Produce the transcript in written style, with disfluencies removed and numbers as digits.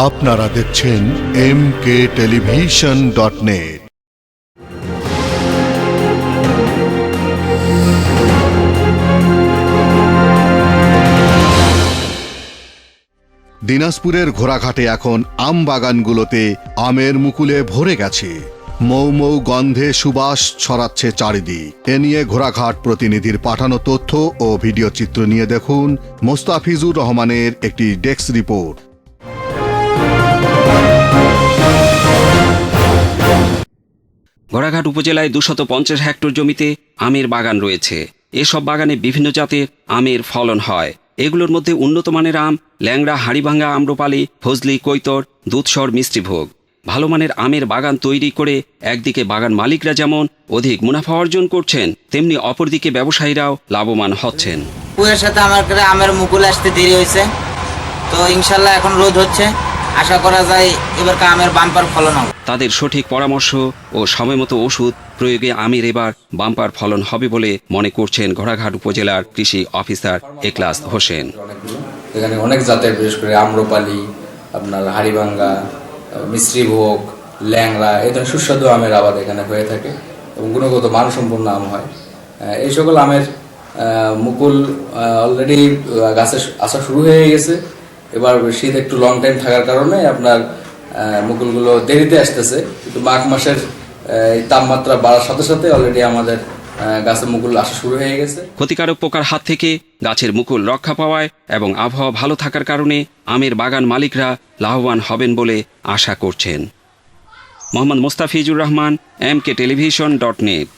আপনারা দেখছেন mktelevision.net। দিনাজপুরের ঘোড়াঘাটে এখন আম বাগানগুলোতে আমের মুকুলে ভরে গেছে। মৌ মৌ গন্ধে সুবাস ছড়াচ্ছে চারিদিক। এ নিয়ে ঘোড়াঘাট প্রতিনিধির পাঠানো তথ্য ও ভিডিও চিত্র নিয়ে দেখুন মোস্তাফিজুর রহমানের একটি ডেস্ক রিপোর্ট। ঘোড়াঘাট উপজেলায় 250 হেক্টর জমিতে আমের বাগান রয়েছে। এসব বাগানে বিভিন্ন জাতের আমের ফলন হয়। এগুলোর মধ্যে উন্নত মানের আম ল্যাংড়া, হাড়িভাঙ্গা, আম্রপালি, ফজলি, কৈতর, দুধসর, মিষ্টিভোগ। ভালো মানের আমের বাগান তৈরি করে একদিকে বাগান মালিকরা যেমন অধিক মুনাফা অর্জন করছেন, তেমনি অপরদিকে ব্যবসায়ীরাও লাভবান হচ্ছেন। কুয়ের সাথে আমার আমের মুকুল আসতে দেরি হয়েছে, তো ইনশাল্লাহ এখন রোদ হচ্ছে, আশা করা যায় এবার আমের বাম্পার ফলন হবে। তাদের সঠিক পরামর্শ ও সময়মতো ওষুধ প্রয়োগে আমের এবার বাম্পার ফলন হবে বলে মনে করছেন ঘোড়াঘাট উপজেলার কৃষি অফিসার এখলাস হোসেন। এখানে অনেক জাতের, বিশেষ করে আম্রপালি, আপনার হাড়িভাঙ্গা, মিষ্টিভোগ, ল্যাংড়া এই ধরনের সুস্বাদু আমের আবাদ এখানে হয়ে থাকে এবং গুণগত মানসম্পন্ন আম হয়। এই সকল আমের মুকুল অলরেডি গাছে আসা শুরু হয়ে গেছে। এবার শীত একটু লং টাইম থাকার কারণে আপনার মুকুলগুলো দেরিতে আসতেছে, কিন্তু মাঘ মাসের তাপমাত্রা বাড়ার সাথে সাথে অলরেডি আমাদের গাছে মুকুল আসা শুরু হয়ে গেছে। ক্ষতিকারক পোকার হাত থেকে গাছের মুকুল রক্ষা পাওয়ায় এবং আবহাওয়া ভালো থাকার কারণে আমের বাগান মালিকরা লাভবান হবেন বলে আশা করছেন। মোহাম্মদ মোস্তাফিজুর রহমান, mktelevision.net।